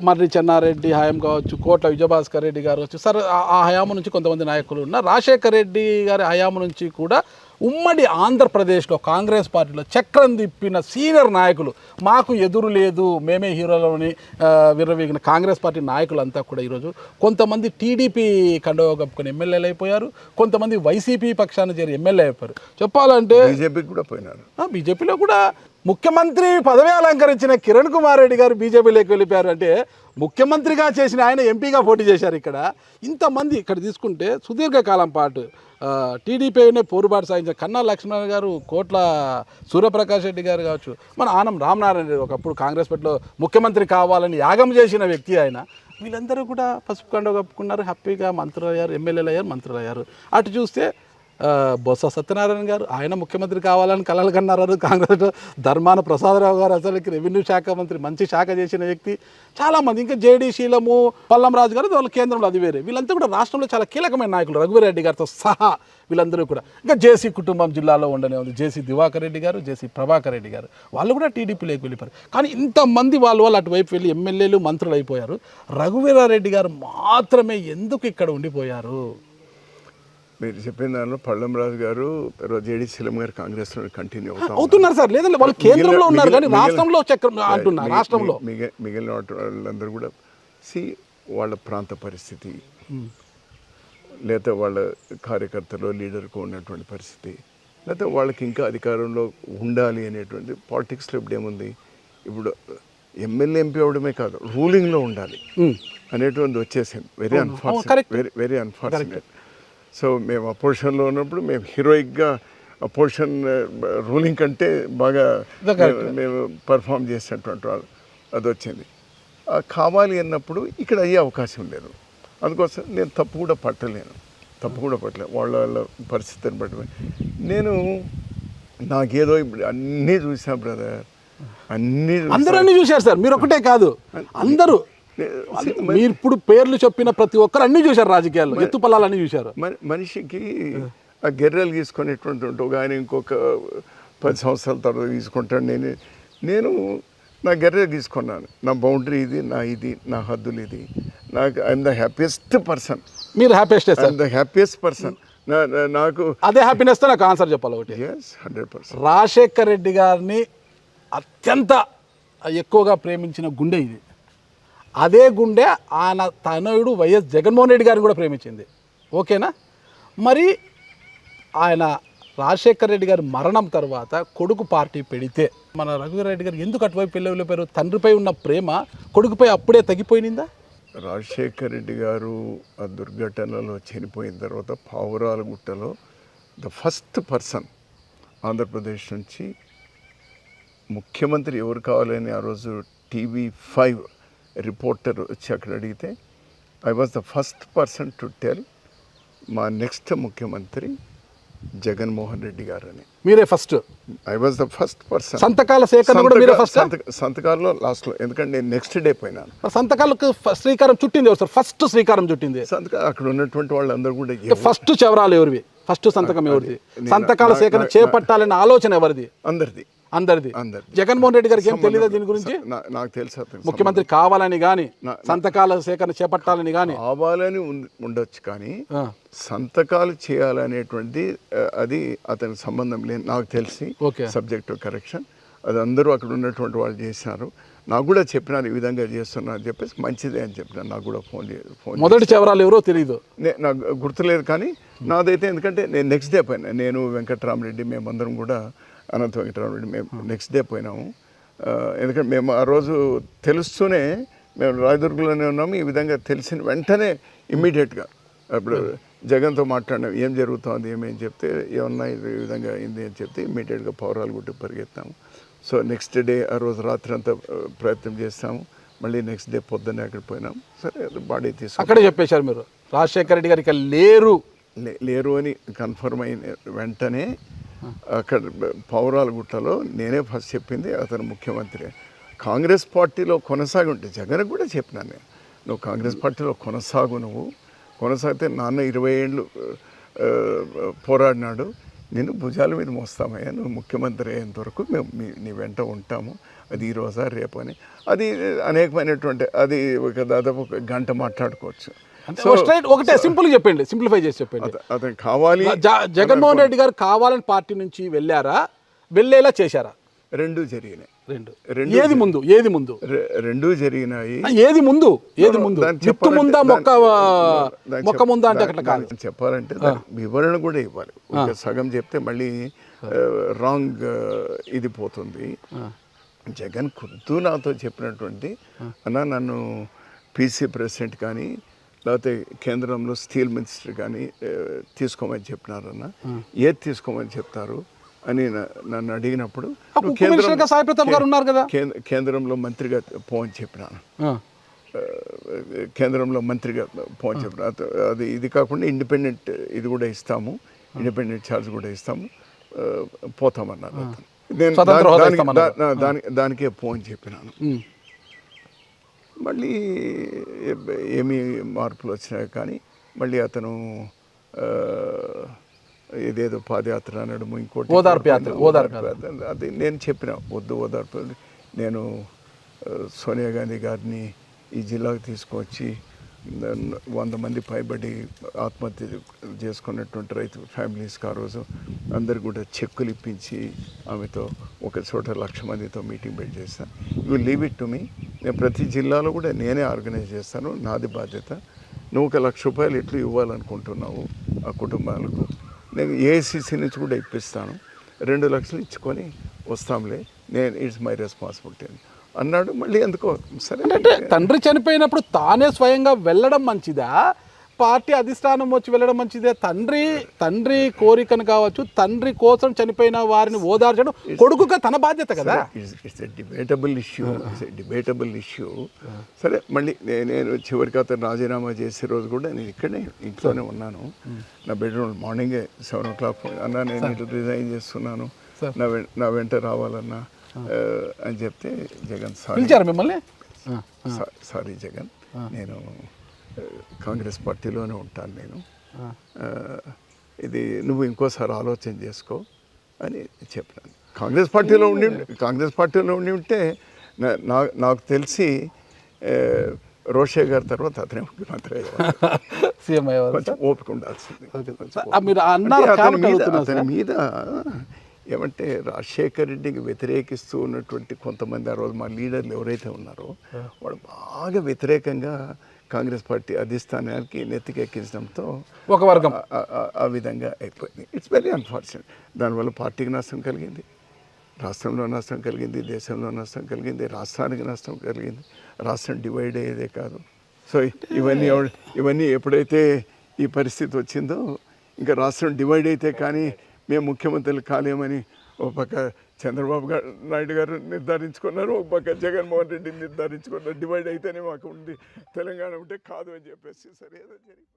మర్రి చెన్నారెడ్డి హయాం కావచ్చు, కోట్ల విజయభాస్కర్ రెడ్డి గారు కావచ్చు, సరే ఆ హయాము నుంచి కొంతమంది నాయకులు ఉన్నారు. రాజశేఖర రెడ్డి గారి హయాము నుంచి కూడా ఉమ్మడి ఆంధ్రప్రదేశ్లో కాంగ్రెస్ పార్టీలో చక్రం తిప్పిన సీనియర్ నాయకులు, మాకు ఎదురు లేదు మేమే హీరోలని విర్రవీగిన కాంగ్రెస్ పార్టీ నాయకులంతా కూడా ఈరోజు కొంతమంది టీడీపీ కండువా కప్పుకొని ఎమ్మెల్యేలు అయిపోయారు, కొంతమంది వైసీపీ పక్షాన్ని చేరి ఎమ్మెల్యే అయిపోయారు. చెప్పాలంటే బీజేపీకి కూడా పోయినారు. బీజేపీలో కూడా ముఖ్యమంత్రి పదవి అలంకరించిన కిరణ్ కుమార్ రెడ్డి గారు బీజేపీలోకి వెళ్ళిపోయారు. అంటే ముఖ్యమంత్రిగా చేసిన ఆయన ఎంపీగా పోటీ చేశారు. ఇక్కడ ఇంతమంది ఇక్కడ తీసుకుంటే సుదీర్ఘకాలం పాటు టీడీపీనే పోరుబాటు సాగించిన కన్నా లక్ష్మణ్ గారు, కోట్ల సూర్యప్రకాష్ రెడ్డి గారు కావచ్చు, మన ఆనం రామనారాయణ రెడ్డి ఒకప్పుడు కాంగ్రెస్ పార్టీలో ముఖ్యమంత్రి కావాలని యాగం చేసిన వ్యక్తి ఆయన. వీళ్ళందరూ కూడా పసుపు కండువా కప్పుకున్నారు, హ్యాపీగా మంత్రులు అయ్యారు, ఎమ్మెల్యేలు అయ్యారు, మంత్రులు అయ్యారు. అటు చూస్తే బొత్స సత్యనారాయణ గారు ఆయన ముఖ్యమంత్రి కావాలని కలలు కన్నారు. కాంగ్రెస్ ధర్మాన ప్రసాదరావు గారు అసలుకి రెవెన్యూ శాఖ మంత్రి, మంచి శాఖ చేసిన వ్యక్తి. చాలామంది ఇంకా జేడీ శీలము, పల్లం రాజు గారు వాళ్ళ కేంద్రంలో అది వేరే. వీళ్ళంతా కూడా రాష్ట్రంలో చాలా కీలకమైన నాయకులు, రఘువీరెడ్డి గారితో సహా వీళ్ళందరూ కూడా. ఇంకా జేసీ కుటుంబం జిల్లాలో ఉండనే ఉంది, జేసీ దివాకర్ రెడ్డి గారు, జేసీ ప్రభాకర్ రెడ్డి గారు, వాళ్ళు కూడా టీడీపీలోకి వెళ్ళిపోయారు. కానీ ఇంతమంది వాళ్ళు అటువైపు వెళ్ళి ఎమ్మెల్యేలు, మంత్రులు అయిపోయారు. రఘువీరారెడ్డి గారు మాత్రమే ఎందుకు ఇక్కడ ఉండిపోయారు? మీరు చెప్పిన దానిలో పళ్ళం రాజు గారు, తర్వాత జేడీ శీలం గారు కాంగ్రెస్ లో కంటిన్యూ అవుతున్నారు సార్. లేదంటే వాళ్ళు కేంద్రంలో ఉన్నారు కానీ రాష్ట్రంలో చక్రం అంటున్నారు. రాష్ట్రంలో మిగిలిన వాళ్ళందరూ కూడా వాళ్ళ ప్రాంత పరిస్థితి, లేదా వాళ్ళ కార్యకర్తలు లీడర్కు ఉన్నటువంటి పరిస్థితి, లేకపోతే వాళ్ళకి ఇంకా అధికారంలో ఉండాలి అనేటువంటి పాలిటిక్స్లో ఇప్పుడు ఏముంది, ఇప్పుడు ఎమ్మెల్యే ఎంపీ అవడమే కాదు రూలింగ్లో ఉండాలి అనేటువంటి వచ్చేసింది. Very unfortunate. సో మేము అపోజిషన్లో ఉన్నప్పుడు మేము హీరోయిక్గా అపోజిషన్ రూలింగ్ కంటే బాగా మేము పర్ఫామ్ చేసినటువంటి వాళ్ళు అది వచ్చింది. కావాలి అన్నప్పుడు ఇక్కడ అయ్యే అవకాశం లేదు. అందుకోసం నేను తప్పు కూడా పట్టలేను వాళ్ళ పరిస్థితిని బట్టి. నేను నాకేదో ఇప్పుడు అన్నీ చూసాను బ్రదర్, అందరూ చూశారు సార్, మీరు ఒకటే కాదు అందరూ. మీరు ఇప్పుడు పేర్లు చెప్పిన ప్రతి ఒక్కరు అన్ని చూశారు, రాజకీయాల్లో ఎత్తుపల్లాలు అన్ని చూశారు. మనిషికి ఆ గెర్రెలు తీసుకునేటువంటి ఒక ఆయన ఇంకొక 10 సంవత్సరాల తర్వాత తీసుకుంటాను. నేను నా గెర్రె తీసుకున్నాను, నా బౌండరీ ఇది, నా హద్దులు ఇది. నాకు ఐఎమ్ ద హ్యాపీయెస్ట్ పర్సన్. మీరు హ్యాపీయెస్ట్? The happiest person. నాకు అదే హ్యాపీనెస్తో నాకు ఆన్సర్ చెప్పాలి ఒకటి. 100%. రాజశేఖర్ రెడ్డి గారిని అత్యంత ఎక్కువగా ప్రేమించిన గుండె ఇది. అదే గుండె ఆయన తనయుడు వైఎస్ జగన్మోహన్ రెడ్డి గారిని కూడా ప్రేమించింది. ఓకేనా? మరి ఆయన రాజశేఖర్ రెడ్డి గారి మరణం తర్వాత కొడుకు పార్టీ పెడితే మన రఘువీరెడ్డి గారు ఎందుకు అటువైపు వెళ్ళిపోయారు? తండ్రిపై ఉన్న ప్రేమ కొడుకుపై అప్పుడే తగ్గిపోయిందా? రాజశేఖర్ రెడ్డి గారు ఆ దుర్ఘటనలో చనిపోయిన తర్వాత పావురాలగుట్టలో ద ఫస్ట్ పర్సన్ ఆంధ్రప్రదేశ్ నుంచి ముఖ్యమంత్రి ఎవరు కావాలని ఆ రోజు TV5 రిపోర్టర్ వచ్చి అక్కడ అడిగితే I was the first person to tell మా నెక్స్ట్ ముఖ్యమంత్రి జగన్మోహన్ రెడ్డి గారు అని. మీరే first? I was the first person. సంతకాల సేకరణ కూడా మీరే ఫస్ట్? సంతకాల్లో లాస్ట్లో, ఎందుకంటే నేను నెక్స్ట్ డే పోయినాను. సంతకాలకు శ్రీకారం చుట్టింది సార్? ఫస్ట్ శ్రీకారం చుట్టింది సంతకాలు అక్కడ ఉన్నటువంటి వాళ్ళందరూ కూడా. ఫస్ట్ చెవరాలు ఎవరివి? ఫస్ట్ సంతకం ఎవరిది? సంతకాల సేకరణ చేపట్టాలనే ఆలోచన ఎవరిది? అందరిది. జగన్మోహన్ రెడ్డి గారికి ఏం తెలియదు దీని గురించి? నాకు తెలుసు. ముఖ్యమంత్రి కావాలని కానీ, సంతకాల సేకరణ చేపట్టాలని కానీ, కావాలని ఉండొచ్చు కానీ సంతకాలు చేయాలనేటువంటి అది అతనికి సంబంధం లేదు నాకు తెలిసి. సబ్జెక్ట్ కరెక్షన్ అది అందరూ అక్కడ ఉన్నటువంటి వాళ్ళు చేసినారు. నాకు కూడా చెప్పినారు ఈ విధంగా చేస్తున్నా అని చెప్పేసి, మంచిదే అని చెప్పినారు. నాకు కూడా ఫోన్ మొదటి చెవరాలు ఎవరో తెలియదు, నాకు గుర్తులేదు. కానీ నాదైతే, ఎందుకంటే నేను నెక్స్ట్ డే పోయినా, నేను వెంకట్రామరెడ్డి మేమందరం కూడా, అనంత వెంకటరామరెడ్డి మేము నెక్స్ట్ డే పోయినాము. ఎందుకంటే మేము ఆ రోజు తెలుస్తూనే మేము రాయదుర్గంలోనే ఉన్నాము. ఈ విధంగా తెలిసిన వెంటనే ఇమ్మీడియట్గా అప్పుడు జగన్తో మాట్లాడినాం, ఏం జరుగుతుంది ఏమేమి చెప్తే, ఏమన్నా ఈ విధంగా అయింది అని చెప్తే ఇమ్మీడియట్గా పౌరాలగుట్టు పరిగెత్తాము. సో నెక్స్ట్ డే ఆ రోజు రాత్రి అంతా ప్రయత్నం చేస్తాము. మళ్ళీ నెక్స్ట్ డే పొద్దున్నే అక్కడ పోయినాం. సరే బాడీ తీసుకు అక్కడే చెప్పేశారు మీరు రాజశేఖర రెడ్డి గారికి లేరు అని కన్ఫర్మ్ అయిన వెంటనే అక్కడ పౌరాలగుట్టలో నేనే ఫస్ట్ చెప్పింది, అతను ముఖ్యమంత్రి కాంగ్రెస్ పార్టీలో కొనసాగి ఉంటే, జగన్ కూడా చెప్పినాను నేను, నువ్వు కాంగ్రెస్ పార్టీలో కొనసాగితే నాన్న 20 ఏళ్ళు పోరాడినాడు, నేను భుజాల మీద మోస్తామయ్యా, నువ్వు ముఖ్యమంత్రి అయ్యేంత వరకు మేము నీ వెంట ఉంటాము, అది ఈ రోజా రేపు అని. అది అనేకమైనటువంటి, అది ఒక దాదాపు ఒక గంట మాట్లాడుకోవచ్చు. స్ట్రైట్ ఒకటే సింపుల్ చెప్పండి, సింప్లిఫై చేసి చెప్పండి. అతను కావాలి, జగన్మోహన్ రెడ్డి గారు కావాలని పార్టీ నుంచి వెళ్ళారా, వెళ్ళేలా చేశారా? రెండూ జరిగినాయి. ఏది ముందు, ఏది ముందు? రెండూ జరిగినాయి. ఏది ముందు, ఏది ముందు? ముక్కు ముందా మొక్క ముందా అంటే అట్లా కాదు. చెప్పాలంటే వివరణ కూడా ఇవ్వాలి. సగం చెప్తే మళ్ళీ రాంగ్ ఇది పోతుంది. జగన్ ఖుద్దు నాతో చెప్పినటువంటి, అన్న నన్ను పీసీ ప్రెసిడెంట్ కానీ లేకపోతే కేంద్రంలో స్టీల్ మినిస్టర్ కానీ తీసుకోమని చెప్పినారన్న, ఏది తీసుకోమని చెప్తారు అని నన్ను అడిగినప్పుడు, కేంద్రంలో మంత్రిగా పోవని చెప్పినాను. కేంద్రంలో మంత్రిగా పోవని చెప్పిన, అది ఇది కాకుండా ఇండిపెండెంట్ ఇది కూడా ఇస్తాము, ఇండిపెండెంట్ ఛార్జ్ కూడా ఇస్తాము, పోతామన్నారు. నేను దానికే పోవని చెప్పినాను. మళ్ళీ ఏమీ మార్పులు వచ్చినాయి కానీ మళ్ళీ అతను ఇదేదో పాదయాత్ర అనడము, ఇంకోటి అది నేను చెప్పిన, వద్దు ఓదార్పు. నేను సోనియా గాంధీ గారిని ఈ జిల్లాకు తీసుకొచ్చి 100 మంది పైబడి ఆత్మహత్య చేసుకున్నటువంటి రైతు ఫ్యామిలీస్కి ఆ రోజు అందరు కూడా చెక్కులు ఇప్పించి ఆమెతో ఒక చోట 1,00,000 మందితో మీటింగ్ పెట్టి చేస్తాను. You leave it to me. నేను ప్రతి జిల్లాలో కూడా నేనే ఆర్గనైజ్ చేస్తాను, నాది బాధ్యత. నువ్వు 1,00,000 రూపాయలు ఎట్లు ఇవ్వాలనుకుంటున్నావు ఆ కుటుంబాలకు, నేను ఏఐసిసి నుంచి కూడా ఇప్పిస్తాను, 2 లక్షలు ఇచ్చుకొని వస్తాంలే, నేను ఇట్స్ మై రెస్పాన్సిబిలిటీ అని అన్నాడు. మళ్ళీ ఎందుకో సరే, అంటే తండ్రి చనిపోయినప్పుడు తానే స్వయంగా వెళ్ళడం మంచిదా, పార్టీ అధిష్టానం వచ్చి వెళ్ళడం మంచిదే? తండ్రి కోరికను కావచ్చు, తండ్రి కోసం చనిపోయిన వారిని ఓదార్చడం కొడుకుగా తన బాధ్యత కదా. It's a debatable issue. సరే, మళ్ళీ నేను చివరికి అతను రాజీనామా చేసే రోజు కూడా నేను ఇక్కడనే ఇంట్లోనే ఉన్నాను. నా బెడ్రూమ్ మార్నింగే 7 o'clock అన్నా నేను ఇటు రిజైన్ చేస్తున్నాను, నా వెంట రావాలన్నా అని చెప్తే, జగన్ పిలిచారు మిమ్మల్ని? సారీ జగన్, నేను కాంగ్రెస్ పార్టీలోనే ఉంటాను, నేను ఇది నువ్వు ఇంకోసారి ఆలోచన చేసుకో అని చెప్పాను. కాంగ్రెస్ పార్టీలో ఉండి ఉంటే నాకు తెలిసి రోషే గారి తర్వాత అతనే ముఖ్యమంత్రి సీఎం కొంచెం ఓపిక ఉండాల్సింది. అతని మీద ఏమంటే రాజశేఖర్ రెడ్డికి వ్యతిరేకిస్తూ ఉన్నటువంటి కొంతమంది ఆ రోజు మా లీడర్లు ఎవరైతే ఉన్నారో వాళ్ళు బాగా వ్యతిరేకంగా కాంగ్రెస్ పార్టీ అధిష్టానానికి నెత్తికెక్కించడంతో ఒక వర్గం ఆ విధంగా అయిపోయింది. It's very unfortunate. దానివల్ల పార్టీకి నష్టం కలిగింది, రాష్ట్రంలో నష్టం కలిగింది, దేశంలో నష్టం కలిగింది, రాష్ట్రానికి నష్టం కలిగింది. రాష్ట్రం డివైడ్ అయ్యేదే కాదు. సో ఇవన్నీ ఎప్పుడైతే ఈ పరిస్థితి వచ్చిందో, ఇంకా రాష్ట్రం డివైడ్ అయితే కానీ మేము ముఖ్యమంత్రులు కాలేమని ఒక పక్క చంద్రబాబు నాయుడు గారు నిర్ధారించుకున్నారు, ఒక పక్క జగన్మోహన్ రెడ్డి నిర్ధారించుకున్నారు. డివైడ్ అయితేనే మాకు ఉంది, తెలంగాణ ఉంటే కాదు అని చెప్పేసి సరే ఏదో జరిగింది.